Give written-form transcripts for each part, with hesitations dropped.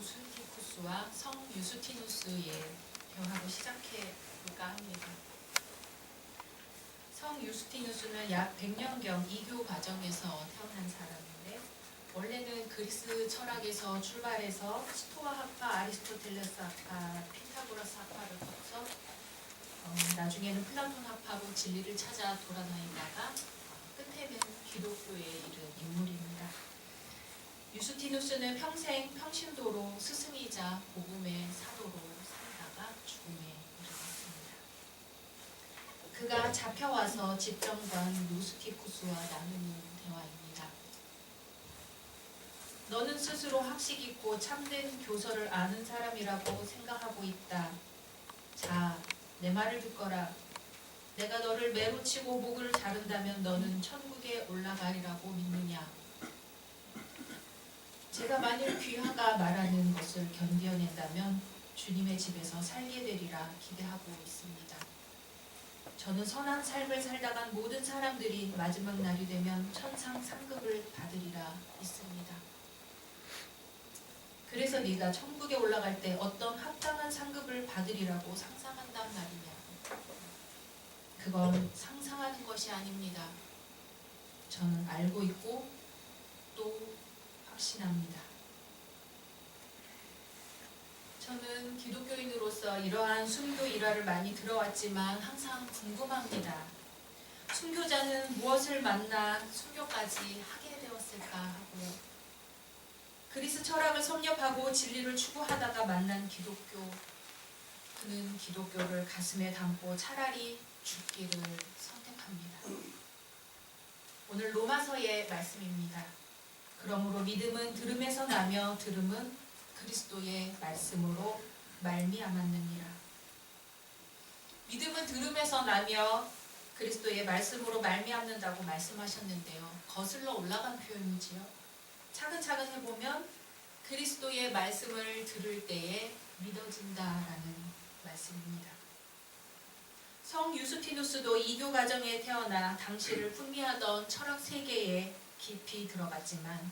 유스티쿠스와 성 유스티누스의 대화로 시작해 볼까 합니다. 성 유스티누스는 약 100년경 이교 과정에서 태어난 사람인데 원래는 그리스 철학에서 출발해서 스토아 학파, 아리스토텔레스 학파, 피타고라스 학파를 거쳐 나중에는 플라톤 학파로 진리를 찾아 돌아다니다가 끝에는 기독교에 이른 인물입니다. 유스티누스는 평생 평신도로 스승이자 복음의 사도로 살다가 죽음에 이르렀습니다. 그가 잡혀와서 집정관 유스티쿠스와 나누는 대화입니다. 너는 스스로 학식 있고 참된 교서를 아는 사람이라고 생각하고 있다. 자, 내 말을 듣거라. 내가 너를 매로 치고 목을 자른다면 너는 천국에 올라가리라고 믿느냐? 제가 만일 귀하가 말하는 것을 견뎌낸다면 주님의 집에서 살게 되리라 기대하고 있습니다. 저는 선한 삶을 살다간 모든 사람들이 마지막 날이 되면 천상 상급을 받으리라 믿습니다. 그래서 네가 천국에 올라갈 때 어떤 합당한 상급을 받으리라고 상상한단 말이냐? 그건 상상하는 것이 아닙니다. 저는 알고 있고 또 확신합니다. 저는 기독교인으로서 이러한 순교 일화를 많이 들어왔지만 항상 궁금합니다. 순교자는 무엇을 만나 순교까지 하게 되었을까 하고 그리스 철학을 섭렵하고 진리를 추구하다가 만난 기독교, 그는 기독교를 가슴에 담고 차라리 죽기를 선택합니다. 오늘 로마서의 말씀입니다. 그러므로 믿음은 들음에서 나며 들음은 그리스도의 말씀으로 말미암았느니라. 믿음은 들음에서 나며 그리스도의 말씀으로 말미암는다고 말씀하셨는데요. 거슬러 올라간 표현이지요. 차근차근 해보면 그리스도의 말씀을 들을 때에 믿어진다라는 말씀입니다. 성 유스티누스도 이교 가정에 태어나 당시를 풍미하던 철학 세계에 깊이 들어갔지만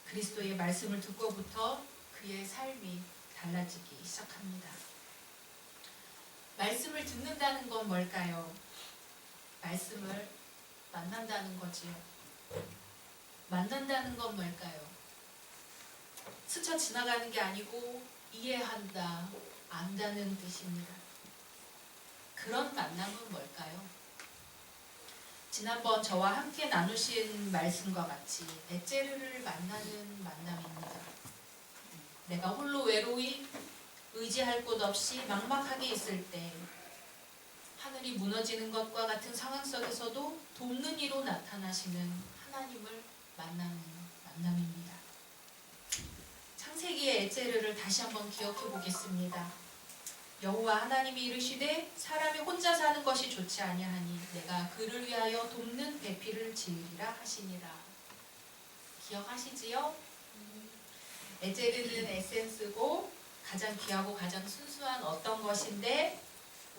그리스도의 말씀을 듣고부터 그의 삶이 달라지기 시작합니다. 말씀을 듣는다는 건 뭘까요? 말씀을 만난다는 거지요. 만난다는 건 뭘까요? 스쳐 지나가는 게 아니고 이해한다, 안다는 뜻입니다. 그런 만남은 뭘까요? 지난번 저와 함께 나누신 말씀과 같이 에제르를 만나는 만남입니다. 내가 홀로 외로이 의지할 곳 없이 막막하게 있을 때 하늘이 무너지는 것과 같은 상황 속에서도 돕는 이로 나타나시는 하나님을 만나는 만남입니다. 창세기의 에제르를 다시 한번 기억해 보겠습니다. 여호와 하나님이 이르시되 사람이 혼자 사는 것이 좋지 아니하니 내가 그를 위하여 돕는 배필을 지으리라 하시니라. 기억하시지요? 에제르는 에센스고 가장 귀하고 가장 순수한 어떤 것인데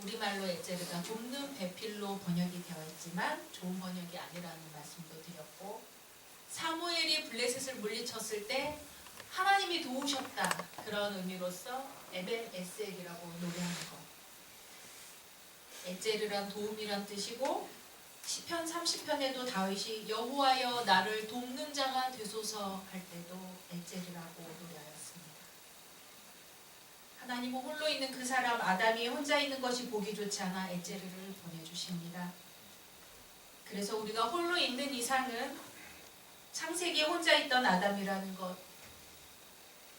우리말로 에제르가 돕는 배필로 번역이 되어 있지만 좋은 번역이 아니라는 말씀도 드렸고 사무엘이 블레셋을 물리쳤을 때 하나님이 도우셨다 그런 의미로서 에벤에셀이라고 노래하는 것. 에제르란 도움이란 뜻이고 시편 30편에도 다윗이 여호와여 나를 돕는 자가 되소서 할 때도 에제르라고 노래하였습니다. 하나님은 홀로 있는 그 사람 아담이 혼자 있는 것이 보기 좋지 않아 에제르를 보내주십니다. 그래서 우리가 홀로 있는 이상은 창세기에 혼자 있던 아담이라는 것,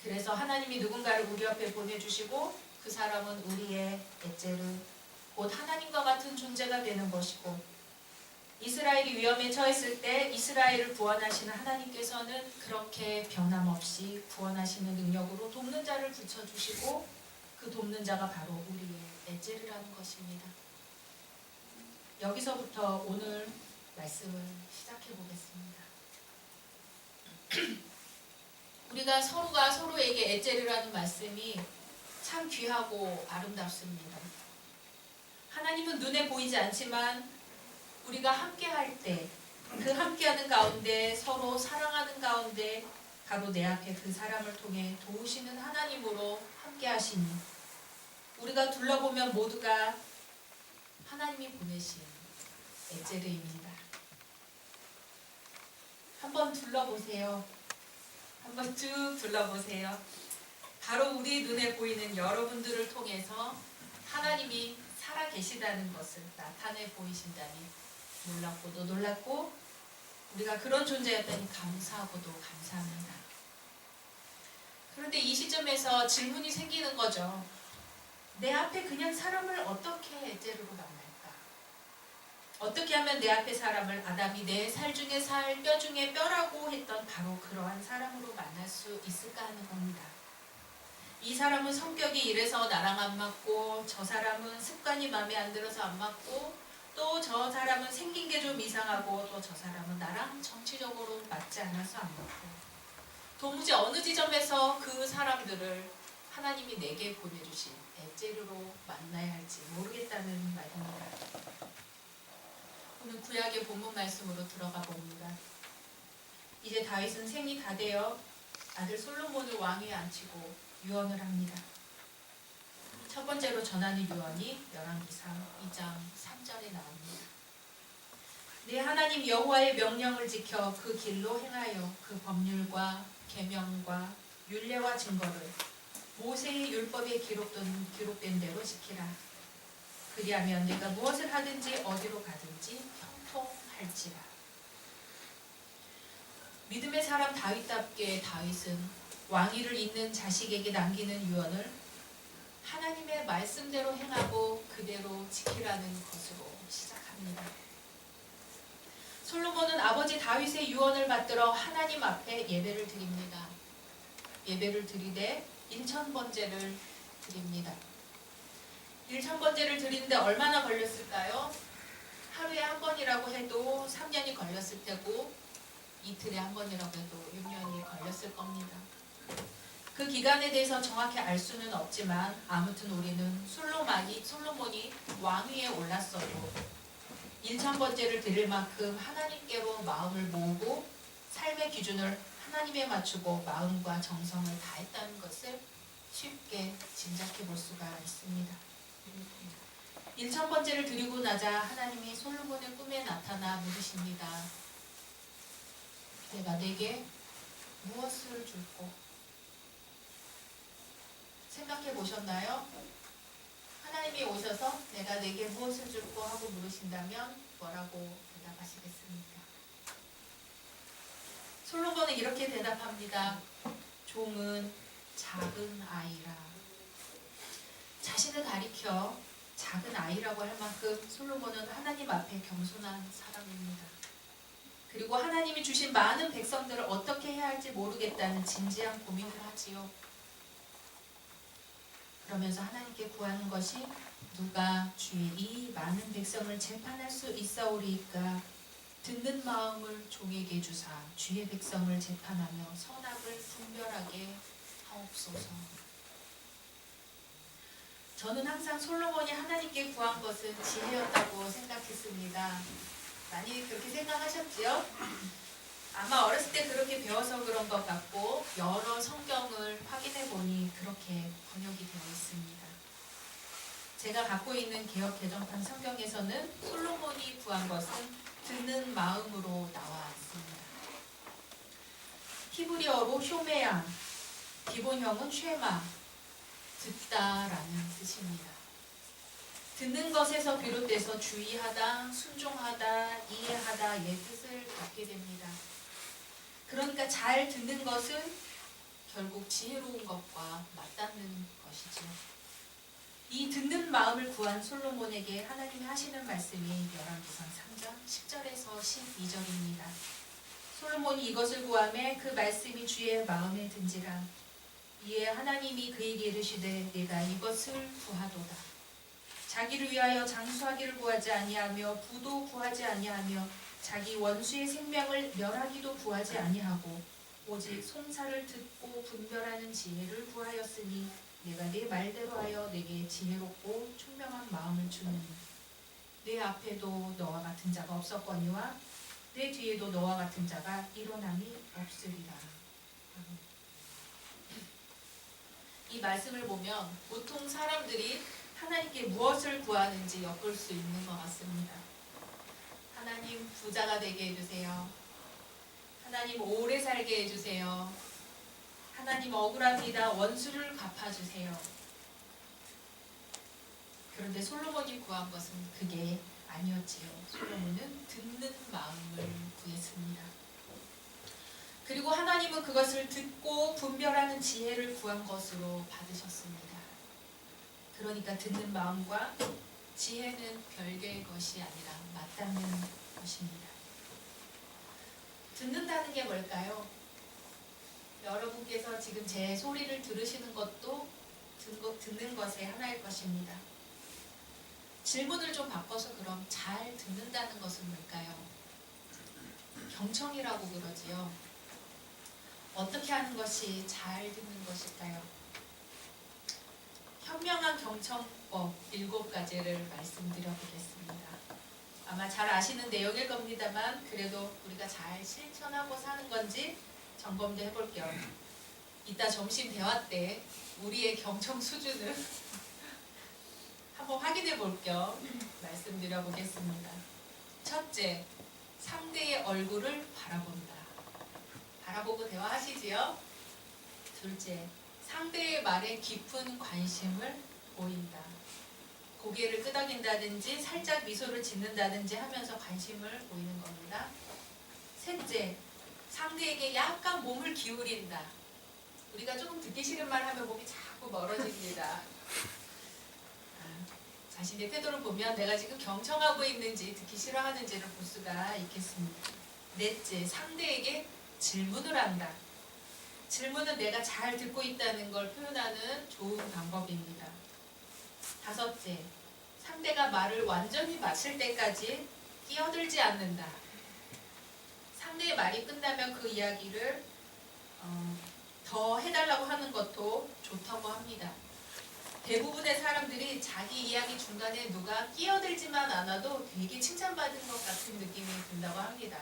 그래서 하나님이 누군가를 우리 앞에 보내주시고 그 사람은 우리의 에제르, 곧 하나님과 같은 존재가 되는 것이고 이스라엘이 위험에 처했을 때 이스라엘을 구원하시는 하나님께서는 그렇게 변함없이 구원하시는 능력으로 돕는 자를 붙여주시고 그 돕는 자가 바로 우리의 에제르라는 것입니다. 여기서부터 오늘 말씀을 시작해 보겠습니다. 우리가 서로가 서로에게 에제르라는 말씀이 참 귀하고 아름답습니다. 하나님은 눈에 보이지 않지만 우리가 함께할 때 그 함께하는 가운데 서로 사랑하는 가운데 바로 내 앞에 그 사람을 통해 도우시는 하나님으로 함께 하시니 우리가 둘러보면 모두가 하나님이 보내신 에제르입니다. 한번 둘러보세요. 한번 쭉 둘러보세요. 바로 우리 눈에 보이는 여러분들을 통해서 하나님이 살아 계시다는 것을 나타내 보이신다니 놀랍고도 놀랍고 우리가 그런 존재였다니 감사하고도 감사합니다. 그런데 이 시점에서 질문이 생기는 거죠. 내 앞에 그냥 사람을 어떻게 에제르로 만날까? 어떻게 하면 내 앞에 사람을 아담이 내 살 중에 살, 뼈 중에 뼈라고 했던 바로 그러한 사람으로 만날 수 있을까 하는 겁니다. 이 사람은 성격이 이래서 나랑 안 맞고 저 사람은 습관이 마음에 안 들어서 안 맞고 또 저 사람은 생긴 게 좀 이상하고 또 저 사람은 나랑 정치적으로 맞지 않아서 안 맞고 도무지 어느 지점에서 그 사람들을 하나님이 내게 보내주신 에제르로 만나야 할지 모르겠다는 말입니다. 오늘 구약의 본문 말씀으로 들어가 봅니다. 이제 다윗은 생이 다 되어 아들 솔로몬을 왕위에 앉히고 유언을 합니다. 첫 번째로 전하는 유언이 열왕기상 2장 3절에 나옵니다. 내 하나님 여호와의 명령을 지켜 그 길로 행하여 그 법률과 계명과 율례와 증거를 모세의 율법에 기록된 대로 지키라. 그리하면 내가 무엇을 하든지 어디로 가든지 형통할지라. 믿음의 사람 다윗답게 다윗은 왕위를 잇는 자식에게 남기는 유언을 하나님의 말씀대로 행하고 그대로 지키라는 것으로 시작합니다. 솔로몬은 아버지 다윗의 유언을 받들어 하나님 앞에 예배를 드립니다. 예배를 드리되 1000번제를 드립니다. 1000번제를 드리는데 얼마나 걸렸을까요? 하루에 한 번이라고 해도 3년이 걸렸을 테고 이틀에 한 번이라고 해도 6년이 걸렸을 겁니다. 그 기간에 대해서 정확히 알 수는 없지만 아무튼 우리는 솔로몬이 왕위에 올랐어도 1000번제를 드릴 만큼 하나님께로 마음을 모으고 삶의 기준을 하나님에 맞추고 마음과 정성을 다했다는 것을 쉽게 짐작해 볼 수가 있습니다. 1000번제를 드리고 나자 하나님이 솔로몬의 꿈에 나타나 물으십니다. 내가 내게 무엇을 줄꼬? 생각해 보셨나요? 하나님이 오셔서 내가 내게 무엇을 줄꼬 하고 물으신다면 뭐라고 대답하시겠습니까? 솔로몬은 이렇게 대답합니다. 종은 작은 아이라. 자신을 가리켜 작은 아이라고 할 만큼 솔로몬은 하나님 앞에 겸손한 사람입니다. 그리고 하나님이 주신 많은 백성들을 어떻게 해야 할지 모르겠다는 진지한 고민을 하지요. 그러면서 하나님께 구하는 것이 누가 주의 이 많은 백성을 재판할 수 있사오리이까 듣는 마음을 종에게 주사 주의 백성을 재판하며 선악을 분별하게 하옵소서. 저는 항상 솔로몬이 하나님께 구한 것은 지혜였다고 생각했습니다. 많이 그렇게 생각하셨지요? 아마 어렸을 때 그렇게 배워서 그런 것 같고 여러 성경을 확인해 보니 그렇게 번역이 되어 있습니다. 제가 갖고 있는 개역 개정판 성경에서는 솔로몬이 구한 것은 듣는 마음으로 나와 있습니다. 히브리어로 효메야, 기본형은 쉐마, 듣다라는 뜻입니다. 듣는 것에서 비롯돼서 주의하다, 순종하다, 이해하다의 뜻을 갖게 됩니다. 그러니까 잘 듣는 것은 결국 지혜로운 것과 맞닿는 것이죠. 이 듣는 마음을 구한 솔로몬에게 하나님이 하시는 말씀이 열왕기상 3장 10절에서 12절입니다. 솔로몬이 이것을 구하매 그 말씀이 주의 마음에 든지라. 이에 하나님이 그에게 이르시되 내가 이것을 구하도다. 자기를 위하여 장수하기를 구하지 아니하며 부도 구하지 아니하며 자기 원수의 생명을 멸하기도 구하지 아니하고 오직 송사를 듣고 분별하는 지혜를 구하였으니 내가 네 말대로 하여 내게 지혜롭고 총명한 마음을 주느니 내 앞에도 너와 같은 자가 없었거니와 내 뒤에도 너와 같은 자가 일어남이 없으리라. 이 말씀을 보면 보통 사람들이 하나님께 무엇을 구하는지 엿볼 수 있는 것 같습니다. 하나님 부자가 되게 해주세요. 하나님 오래 살게 해주세요. 하나님 억울합니다. 원수를 갚아주세요. 그런데 솔로몬이 구한 것은 그게 아니었지요. 솔로몬은 듣는 마음을 구했습니다. 그리고 하나님은 그것을 듣고 분별하는 지혜를 구한 것으로 받으셨습니다. 그러니까 듣는 마음과 지혜는 별개의 것이 아니라 맞닿는 것입니다. 듣는다는 게 뭘까요? 여러분께서 지금 제 소리를 들으시는 것도 듣는 것의 하나일 것입니다. 질문을 좀 바꿔서 그럼 잘 듣는다는 것은 뭘까요? 경청이라고 그러지요. 어떻게 하는 것이 잘 듣는 것일까요? 현명한 경청법 7가지를 말씀드려 보겠습니다. 아마 잘 아시는 내용일 겁니다만 그래도 우리가 잘 실천하고 사는 건지 점검도 해볼 겸 이따 점심 대화 때 우리의 경청 수준을 한번 확인해 볼 겸 말씀드려 보겠습니다. 첫째, 상대의 얼굴을 바라본다. 바라보고 대화하시지요? 둘째, 상대의 말에 깊은 관심을 보인다. 고개를 끄덕인다든지 살짝 미소를 짓는다든지 하면서 관심을 보이는 겁니다. 셋째, 상대에게 약간 몸을 기울인다. 우리가 조금 듣기 싫은 말 하면 몸이 자꾸 멀어집니다. 자신의 태도를 보면 내가 지금 경청하고 있는지 듣기 싫어하는지를 볼 수가 있겠습니다. 넷째, 상대에게 질문을 한다. 질문은 내가 잘 듣고 있다는 걸 표현하는 좋은 방법입니다. 다섯째, 상대가 말을 완전히 마칠 때까지 끼어들지 않는다. 상대의 말이 끝나면 그 이야기를 더 해달라고 하는 것도 좋다고 합니다. 대부분의 사람들이 자기 이야기 중간에 누가 끼어들지만 않아도 되게 칭찬받은 것 같은 느낌이 든다고 합니다.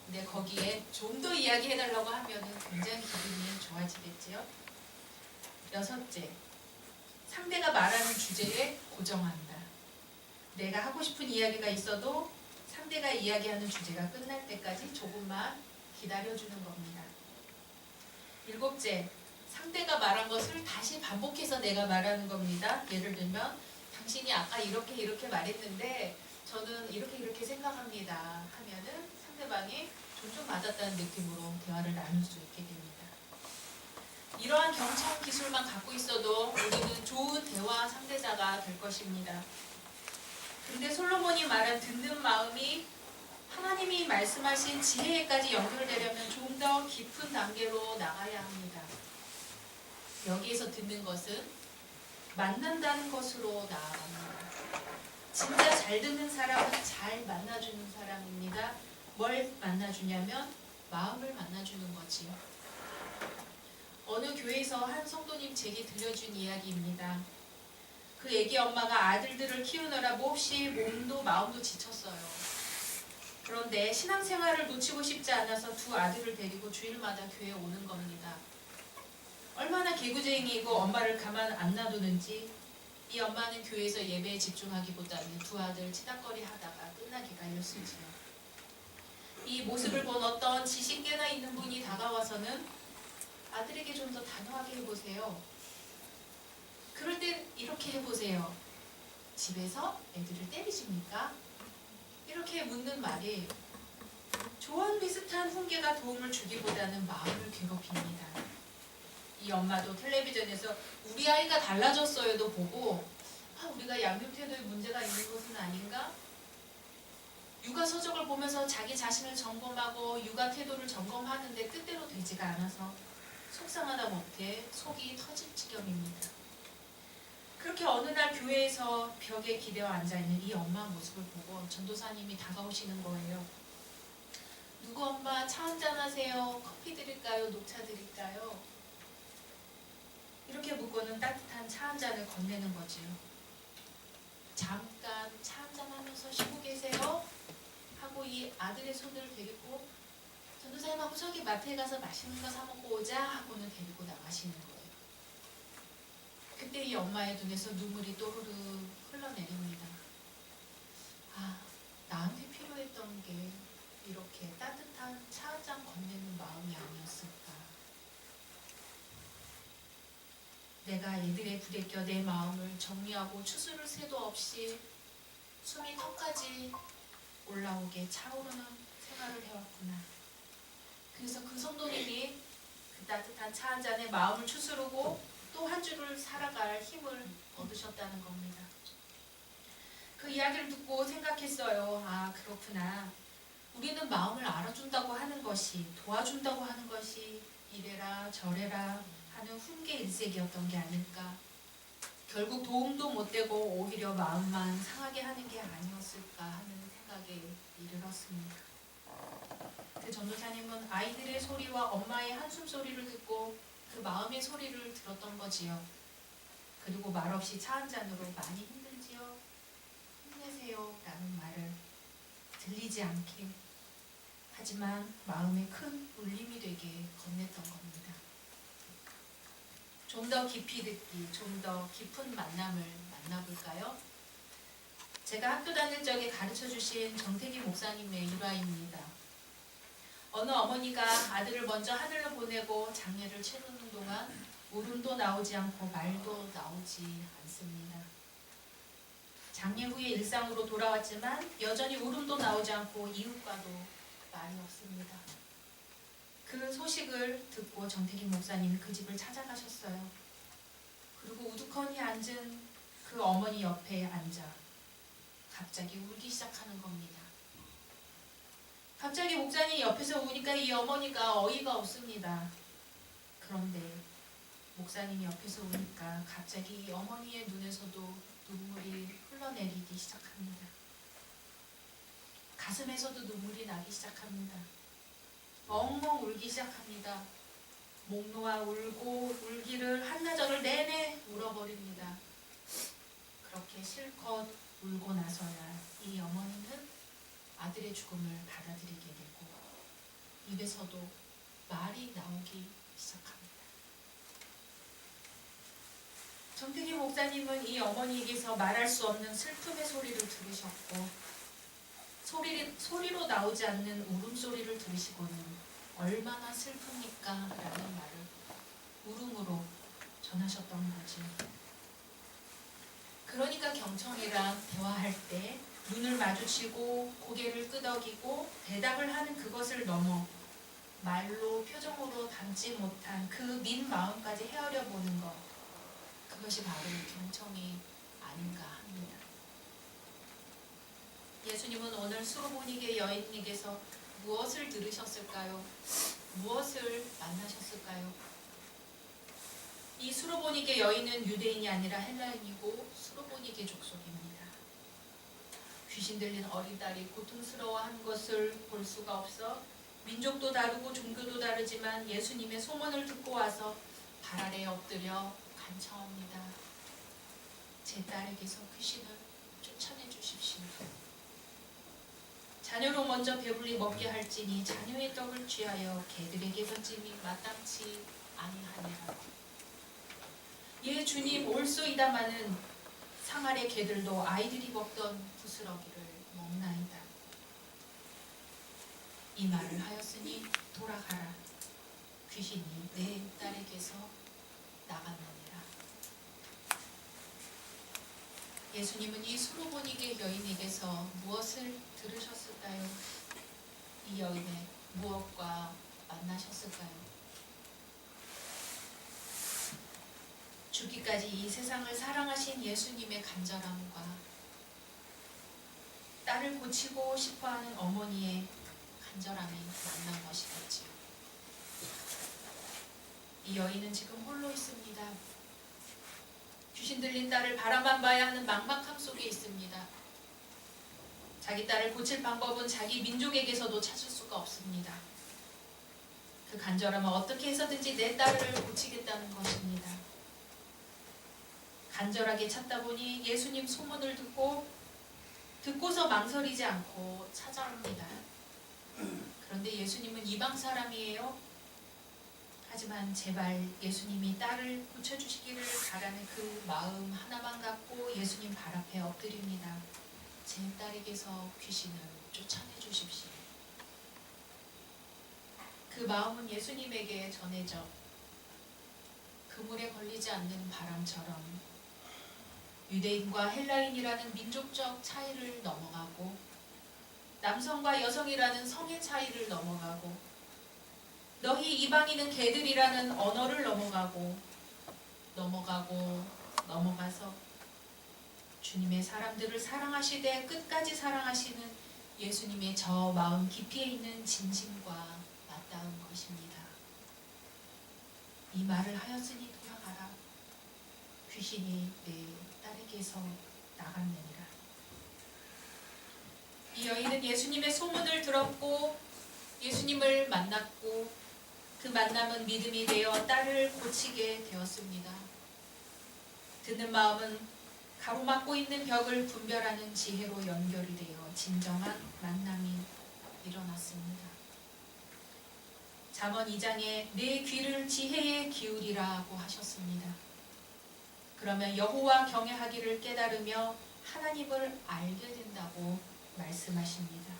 근데 거기에 좀 더 이야기해달라고 하면 굉장히 기분이 좋아지겠지요. 여섯째, 상대가 말하는 주제에 고정한다. 내가 하고 싶은 이야기가 있어도 상대가 이야기하는 주제가 끝날 때까지 조금만 기다려주는 겁니다. 일곱째, 상대가 말한 것을 다시 반복해서 내가 말하는 겁니다. 예를 들면 당신이 아까 이렇게 말했는데 저는 이렇게 생각합니다 하면은 상대방이 존중 받았다는 느낌으로 대화를 나눌 수 있게 됩니다. 이러한 경청 기술만 갖고 있어도 우리는 좋은 대화 상대자가 될 것입니다. 근데 솔로몬이 말한 듣는 마음이 하나님이 말씀하신 지혜에까지 연결되려면 좀 더 깊은 단계로 나가야 합니다. 여기에서 듣는 것은 만난다는 것으로 나아갑니다. 진짜 잘 듣는 사람은 잘 만나주는 사람입니다. 뭘 만나주냐면 마음을 만나주는 거지요. 어느 교회에서 한 성도님 제게 들려준 이야기입니다. 그 애기 엄마가 아들들을 키우느라 몹시 몸도 마음도 지쳤어요. 그런데 신앙생활을 놓치고 싶지 않아서 두 아들을 데리고 주일마다 교회에 오는 겁니다. 얼마나 개구쟁이이고 엄마를 가만 안 놔두는지 이 엄마는 교회에서 예배에 집중하기보다는 두 아들 치닥거리 하다가 끝나기가 일쑤지요. 이 모습을 본 어떤 지식 깨나 있는 분이 다가와서는 아들에게 좀 더 단호하게 해보세요. 그럴 땐 이렇게 해보세요. 집에서 애들을 때리십니까? 이렇게 묻는 말이 조언 비슷한 훈계가 도움을 주기보다는 마음을 괴롭힙니다. 이 엄마도 텔레비전에서 우리 아이가 달라졌어요도 보고 우리가 양육 태도에 문제가 있는 것은 아닌가? 육아 서적을 보면서 자기 자신을 점검하고 육아 태도를 점검하는데 뜻대로 되지가 않아서 속상하다 못해 속이 터질 지경입니다. 그렇게 어느 날 교회에서 벽에 기대어 앉아있는 이 엄마 모습을 보고 전도사님이 다가오시는 거예요. 누구 엄마 차 한잔 하세요? 커피 드릴까요? 녹차 드릴까요? 이렇게 묻고는 따뜻한 차 한 잔을 건네는 거지요. 잠깐 차 한잔 하면서 쉬고 계세요? 하고 이 아들의 손을 데리고 전도사님하고 저기 마트에 가서 맛있는 거 사 먹고 오자 하고는 데리고 나가시는 거예요. 그때 이 엄마의 눈에서 눈물이 또르르 흘러내립니다. 아, 나한테 필요했던 게 이렇게 따뜻한 차 한 잔 건네는 마음이 아니었을까. 내가 애들에 부대껴 내 마음을 정리하고 추스를 새도 없이 숨이 턱까지 올라오게 차오르는 생활을 해왔구나. 그래서 그 성도님이 그 따뜻한 차 한 잔에 마음을 추스르고 또 한 주를 살아갈 힘을 얻으셨다는 겁니다. 그 이야기를 듣고 생각했어요. 아, 그렇구나. 우리는 마음을 알아준다고 하는 것이, 도와준다고 하는 것이 이래라 저래라 하는 훈계 일색이었던 게 아닐까. 결국 도움도 못되고 오히려 마음만 상하게 하는 게 아니었을까 하는 생각에 이르렀습니다. 그 전도사님은 아이들의 소리와 엄마의 한숨 소리를 듣고 그 마음의 소리를 들었던 거지요. 그리고 말없이 차 한 잔으로 많이 힘들지요? 힘내세요 라는 말을 들리지 않게 하지만 마음에 큰 울림이 되게 건넸던 겁니다. 좀 더 깊이 듣기, 좀 더 깊은 만남을 만나볼까요? 제가 학교 다닐 적에 가르쳐주신 정태기 목사님의 일화입니다. 어느 어머니가 아들을 먼저 하늘로 보내고 장례를 치르는 동안 울음도 나오지 않고 말도 나오지 않습니다. 장례 후에 일상으로 돌아왔지만 여전히 울음도 나오지 않고 이웃과도 말이 없습니다. 그 소식을 듣고 정태기 목사님이 그 집을 찾아가셨어요. 그리고 우두커니 앉은 그 어머니 옆에 앉아 갑자기 울기 시작하는 겁니다. 갑자기 목사님이 옆에서 우니까 이 어머니가 어이가 없습니다. 그런데 목사님이 옆에서 우니까 갑자기 이 어머니의 눈에서도 눈물이 흘러내리기 시작합니다. 가슴에서도 눈물이 나기 시작합니다. 엉엉 울기 시작합니다. 목 놓아 울고 울기를 한나절을 내내 울어버립니다. 그렇게 실컷 울고 나서야 이 어머니는 아들의 죽음을 받아들이게 되고 입에서도 말이 나오기 시작합니다. 정태기 목사님은 이 어머니에게서 말할 수 없는 슬픔의 소리를 들으셨고 소리로 나오지 않는 울음소리를 들으시고는 얼마나 슬픕니까? 라는 말을 울음으로 전하셨던 거죠. 그러니까 경청이랑 대화할 때 눈을 마주치고 고개를 끄덕이고 대답을 하는 그것을 넘어 말로 표정으로 담지 못한 그 민 마음까지 헤아려 보는 것, 그것이 바로 경청이 아닌가 합니다. 예수님은 오늘 수로보니게 여인에게서 무엇을 들으셨을까요? 무엇을 만나셨을까요? 이 수로보니게 여인은 유대인이 아니라 헬라인이고 수로보니게 족속입니다. 귀신 들린 어린 딸이 고통스러워한 것을 볼 수가 없어 민족도 다르고 종교도 다르지만 예수님의 소문을 듣고 와서 발 아래에 엎드려 간청합니다. 제 딸에게서 귀신을 쫓아내 주십시오. 자녀로 먼저 배불리 먹게 할지니 자녀의 떡을 취하여 개들에게 던짐이 마땅치 아니하니라. 예 주님 올소이다마는 상아래 개들도 아이들이 먹던 부스러기를 먹나이다. 이 말을 하였으니 돌아가라. 귀신이 내 딸에게서 나갔느니라. 예수님은 이 수로보니게 여인에게서 무엇을 들으셨을까요? 이 여인의 무엇과 만나셨을까요? 죽기까지 이 세상을 사랑하신 예수님의 간절함과 딸을 고치고 싶어하는 어머니의 간절함이 만난 것이겠지요. 이 여인은 지금 홀로 있습니다. 귀신 들린 딸을 바라만 봐야 하는 막막함 속에 있습니다. 자기 딸을 고칠 방법은 자기 민족에게서도 찾을 수가 없습니다. 그 간절함은 어떻게 해서든지 내 딸을 고치겠다는 것입니다. 간절하게 찾다 보니 예수님 소문을 듣고서 망설이지 않고 찾아옵니다. 그런데 예수님은 이방 사람이에요. 하지만 제발 예수님이 딸을 고쳐주시기를 바라는 그 마음 하나만 갖고 예수님 발 앞에 엎드립니다. 제 딸에게서 귀신을 쫓아내 주십시오. 그 마음은 예수님에게 전해져 그물에 걸리지 않는 바람처럼 유대인과 헬라인이라는 민족적 차이를 넘어가고 남성과 여성이라는 성의 차이를 넘어가고 너희 이방인은 개들이라는 언어를 넘어가서 주님의 사람들을 사랑하시되 끝까지 사랑하시는 예수님의 저 마음 깊이에 있는 진심과 맞닿은 것입니다. 이 말을 하였으니 돌아가라. 귀신이 내 딸에게서 나갔느니라. 이 여인은 예수님의 소문을 들었고 예수님을 만났고 그 만남은 믿음이 되어 딸을 고치게 되었습니다. 듣는 마음은 가로막고 있는 벽을 분별하는 지혜로 연결이 되어 진정한 만남이 일어났습니다. 잠언 2장에 내 귀를 지혜에 기울이라고 하셨습니다. 그러면 여호와 경외하기를 깨달으며 하나님을 알게 된다고 말씀하십니다.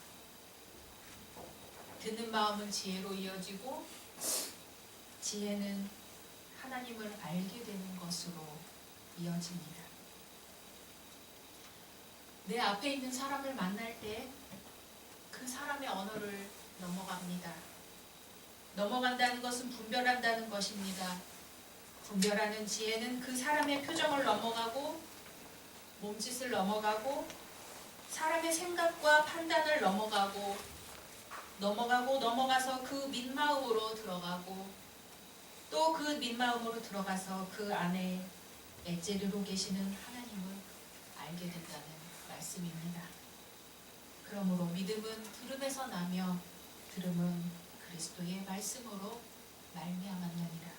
듣는 마음은 지혜로 이어지고 지혜는 하나님을 알게 되는 것으로 이어집니다. 내 앞에 있는 사람을 만날 때 그 사람의 언어를 넘어갑니다. 넘어간다는 것은 분별한다는 것입니다. 분별하는 지혜는 그 사람의 표정을 넘어가고 몸짓을 넘어가고 사람의 생각과 판단을 넘어가서 그 민마음으로 들어가고 또 그 민마음으로 들어가서 그 안에 엣제르로 계시는 하나님을 알게 된다는 말씀입니다. 그러므로 믿음은 들음에서 나며 들음은 그리스도의 말씀으로 말미암았느니라.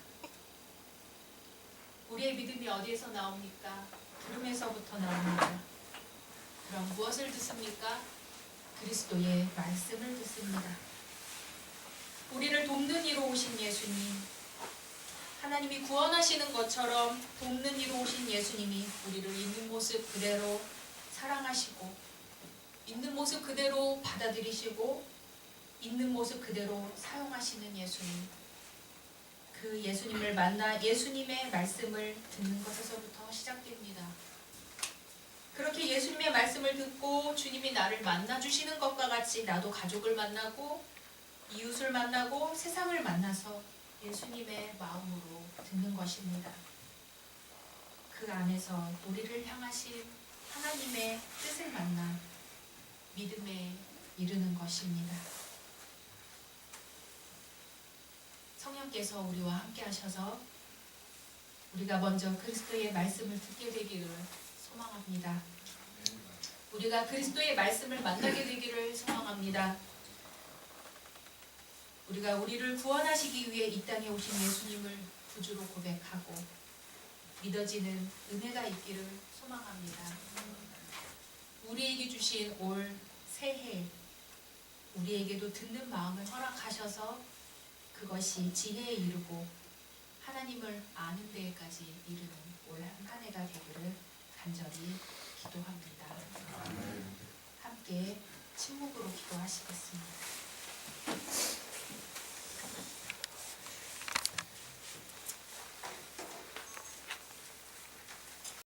우리의 믿음이 어디에서 나옵니까? 들음에서부터 나옵니다. 그럼 무엇을 듣습니까? 그리스도의 말씀을 듣습니다. 우리를 돕는 이로 오신 예수님, 하나님이 구원하시는 것처럼 돕는 이로 오신 예수님이 우리를 있는 모습 그대로 사랑하시고 있는 모습 그대로 받아들이시고 있는 모습 그대로 사용하시는 예수님, 그 예수님을 만나 예수님의 말씀을 듣는 것에서부터 시작됩니다. 그렇게 예수님의 말씀을 듣고 주님이 나를 만나주시는 것과 같이 나도 가족을 만나고 이웃을 만나고 세상을 만나서 예수님의 마음으로 듣는 것입니다. 그 안에서 우리를 향하신 하나님의 뜻을 만나 믿음에 이르는 것입니다. 성령께서 우리와 함께 하셔서 우리가 먼저 그리스도의 말씀을 듣게 되기를 소망합니다. 우리가 그리스도의 말씀을 만나게 되기를 소망합니다. 우리가 우리를 구원하시기 위해 이 땅에 오신 예수님을 구주로 고백하고 믿어지는 은혜가 있기를 소망합니다. 우리에게 주신 올 새해 우리에게도 듣는 마음을 허락하셔서 그것이 지혜에 이르고 하나님을 아는 데까지 이르는 올 한 해가 되기를 간절히 기도합니다. 함께 침묵으로 기도하시겠습니다.